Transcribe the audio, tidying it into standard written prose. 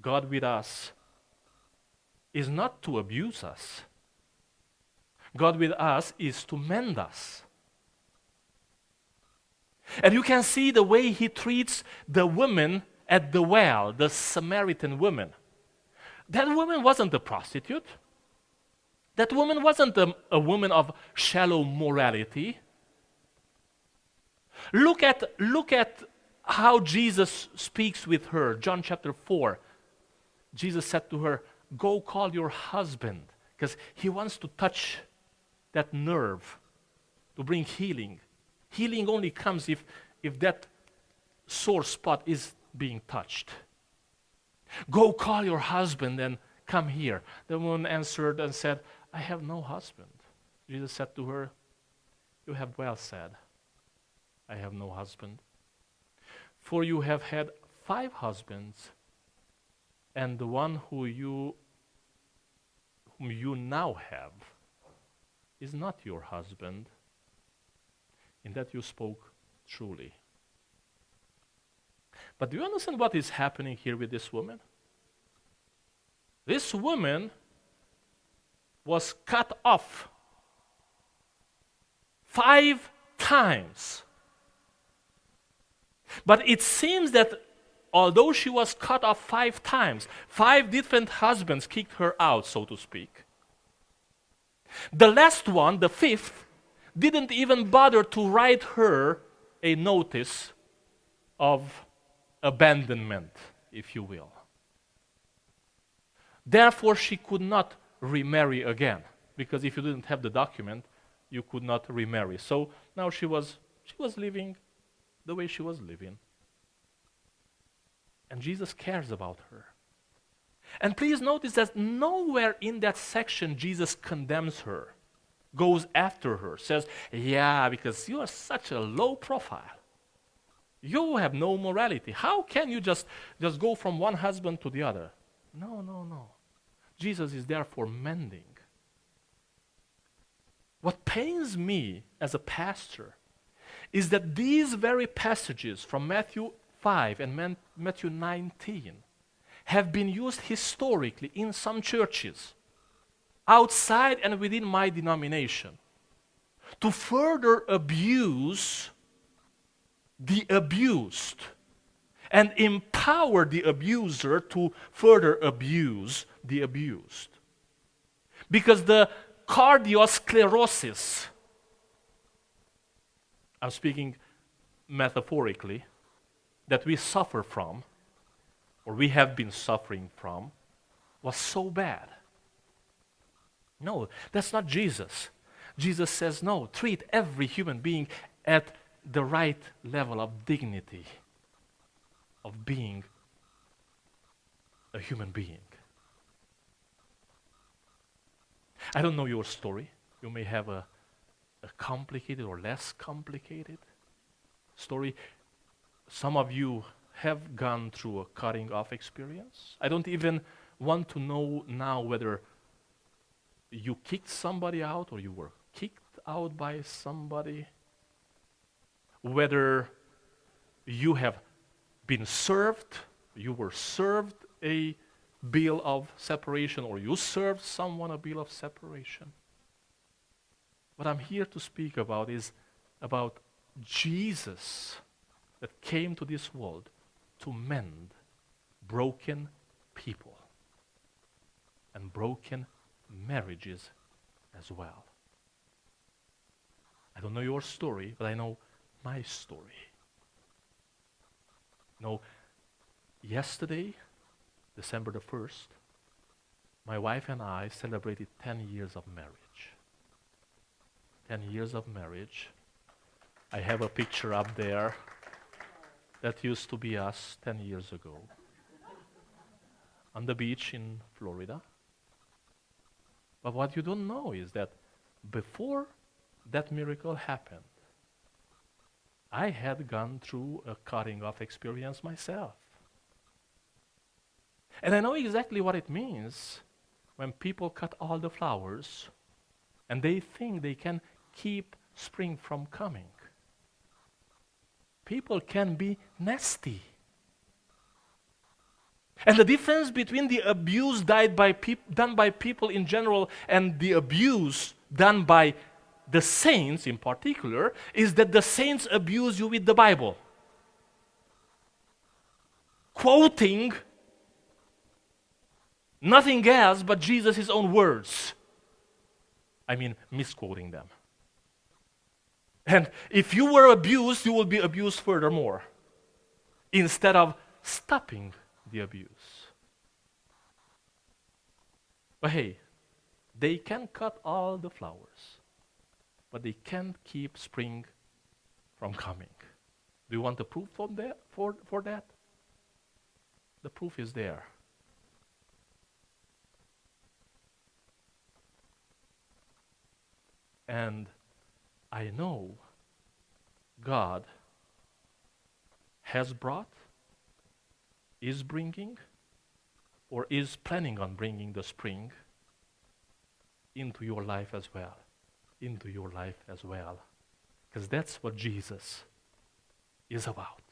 God with us is not to abuse us. God with us is to mend us. And you can see the way he treats the woman at the well, the Samaritan woman. That woman wasn't a prostitute. That woman wasn't a woman of shallow morality. Look at how Jesus speaks with her. John chapter 4. Jesus said to her, "Go call your husband," because he wants to touch that nerve to bring healing. Healing only comes if that sore spot is being touched. "Go call your husband and come here." The woman answered and said, "I have no husband." Jesus said to her, "You have well said, I have no husband. For you have had 5 husbands, and the one whom you now have is not your husband. In that you spoke truly." But do you understand what is happening here with this woman? This woman was cut off 5 times. But it seems that although she was cut off 5 times, 5 different husbands kicked her out, so to speak. The last one, the 5th, didn't even bother to write her a notice of abandonment, if you will. Therefore, she could not remarry again, because if you didn't have the document, you could not remarry. So now she was living the way she was living. And Jesus cares about her. And please notice that nowhere in that section Jesus condemns her, goes after her, says, "Yeah, because you are such a low profile. You have no morality. How can you just go from one husband to the other?" No. Jesus is there for mending. What pains me as a pastor is that these very passages from Matthew 5 and Matthew 19 have been used historically in some churches, outside and within my denomination, to further abuse the abused and empower the abuser to further abuse the abused. Because the cardiosclerosis, I'm speaking metaphorically, that we suffer from, or we have been suffering from, was so bad. No, that's not Jesus. Jesus says, no, treat every human being at the right level of dignity of being a human being. I don't know your story. You may have a complicated or less complicated story. Some of you have gone through a cutting off experience. I don't even want to know now whether you kicked somebody out or you were kicked out by somebody, whether you have been served, you were served a bill of separation, or you served someone a bill of separation. What I'm here to speak about is about Jesus that came to this world to mend broken people and broken marriages as well. I don't know your story, but I know my story. Yesterday, December the 1st, my wife and I celebrated 10 years of marriage. 10 years of marriage. I have a picture up there that used to be us 10 years ago on the beach in Florida. But what you don't know is that before that miracle happened, I had gone through a cutting off experience myself. And I know exactly what it means when people cut all the flowers and they think they can keep spring from coming. People can be nasty. And the difference between the abuse done by people in general and the abuse done by the saints in particular is that the saints abuse you with the Bible, quoting nothing else but Jesus' own words. I mean, misquoting them. And if you were abused, you will be abused furthermore, instead of stopping the abuse. But hey, they can cut all the flowers, but they can't keep spring from coming. Do you want the proof for that? The proof is there. And I know God has brought, is bringing, or is planning on bringing the spring into your life as well. Into your life as well. Because that's what Jesus is about.